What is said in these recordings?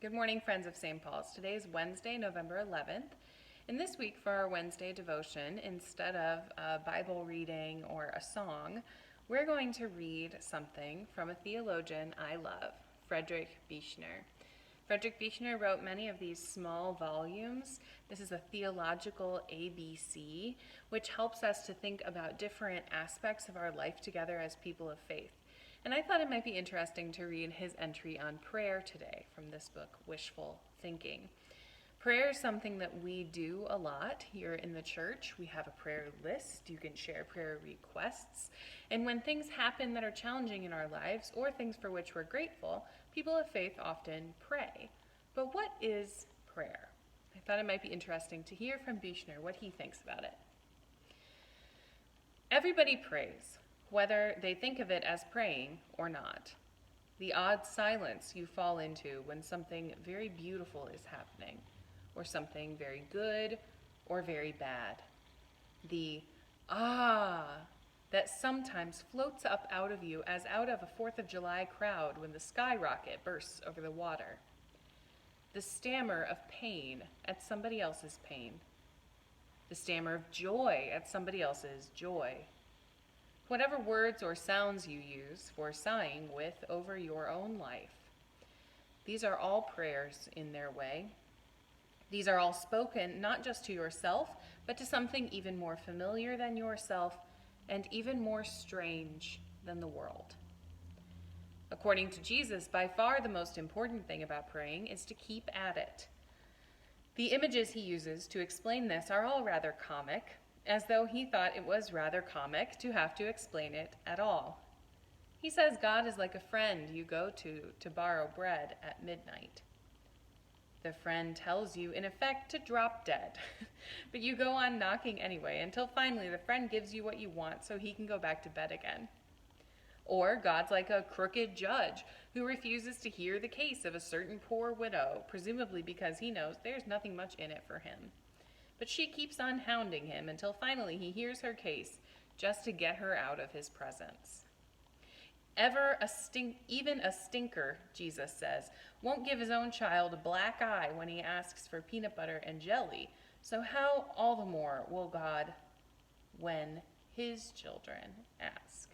Good morning, friends of St. Paul's. Today is Wednesday, November 11th. And this week for our Wednesday devotion, instead of a Bible reading or a song, we're going to read something from a theologian I love, Frederick Buechner. Frederick Buechner wrote many of these small volumes. This is a theological ABC, which helps us to think about different aspects of our life together as people of faith. And I thought it might be interesting to read his entry on prayer today from this book, Wishful Thinking. Prayer is something that we do a lot here in the church. We have a prayer list. You can share prayer requests. And when things happen that are challenging in our lives or things for which we're grateful, people of faith often pray. But what is prayer? I thought it might be interesting to hear from Buechner what he thinks about it. Everybody prays, whether they think of it as praying or not. The odd silence you fall into when something very beautiful is happening, or something very good or very bad. The that sometimes floats up out of you as out of a 4th of July crowd when the skyrocket bursts over the water. The stammer of pain at somebody else's pain. The stammer of joy at somebody else's joy. Whatever words or sounds you use for sighing with over your own life. These are all prayers in their way. These are all spoken not just to yourself, but to something even more familiar than yourself and even more strange than the world. According to Jesus, by far the most important thing about praying is to keep at it. The images he uses to explain this are all rather comic, as though he thought it was rather comic to have to explain it at all. He says God is like a friend you go to borrow bread at midnight. The friend tells you, in effect, to drop dead, but you go on knocking anyway until finally the friend gives you what you want so he can go back to bed again. Or God's like a crooked judge who refuses to hear the case of a certain poor widow, presumably because he knows there's nothing much in it for him. But she keeps on hounding him until finally he hears her case just to get her out of his presence. Even a stinker, Jesus says, won't give his own child a black eye when he asks for peanut butter and jelly. So how all the more will God when his children ask?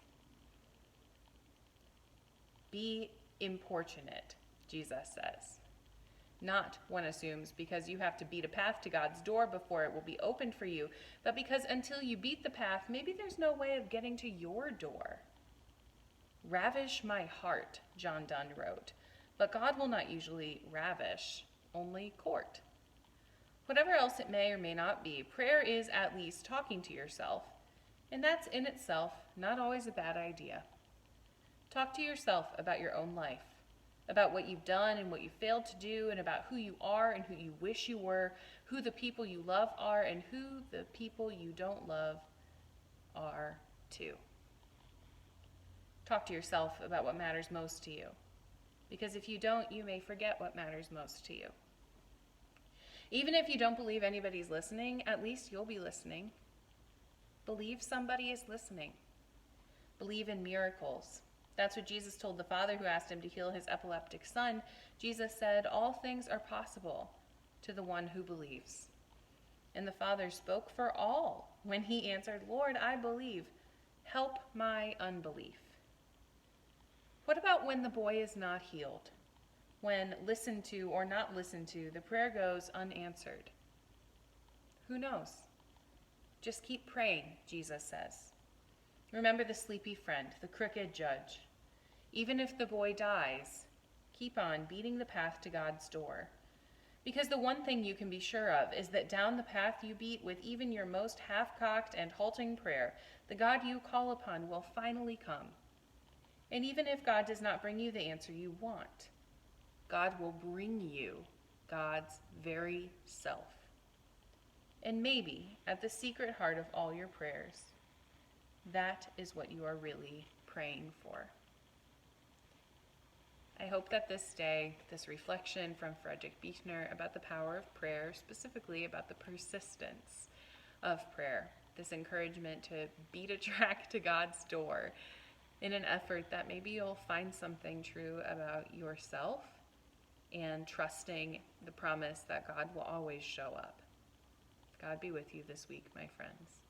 Be importunate, Jesus says. Not, one assumes, because you have to beat a path to God's door before it will be opened for you, but because until you beat the path, maybe there's no way of getting to your door. Ravish my heart, John Donne wrote, but God will not usually ravish, only court. Whatever else it may or may not be, prayer is at least talking to yourself, and that's in itself not always a bad idea. Talk to yourself about your own life, about what you've done and what you failed to do, and about who you are and who you wish you were, who the people you love are, and who the people you don't love are too. Talk to yourself about what matters most to you, because if you don't, you may forget what matters most to you. Even if you don't believe anybody's listening, at least you'll be listening. Believe somebody is listening. Believe in miracles. That's what Jesus told the father who asked him to heal his epileptic son. Jesus said, all things are possible to the one who believes. And the father spoke for all when he answered, Lord, I believe. Help my unbelief. What about when the boy is not healed? When listened to or not listened to, the prayer goes unanswered? Who knows? Just keep praying, Jesus says. Remember the sleepy friend, the crooked judge. Even if the boy dies, keep on beating the path to God's door. Because the one thing you can be sure of is that down the path you beat with even your most half-cocked and halting prayer, the God you call upon will finally come. And even if God does not bring you the answer you want, God will bring you God's very self. And maybe at the secret heart of all your prayers, that is what you are really praying for. I hope that this day, this reflection from Frederick Buechner about the power of prayer, specifically about the persistence of prayer, this encouragement to beat a track to God's door in an effort that maybe you'll find something true about yourself and trusting the promise that God will always show up. God be with you this week, my friends.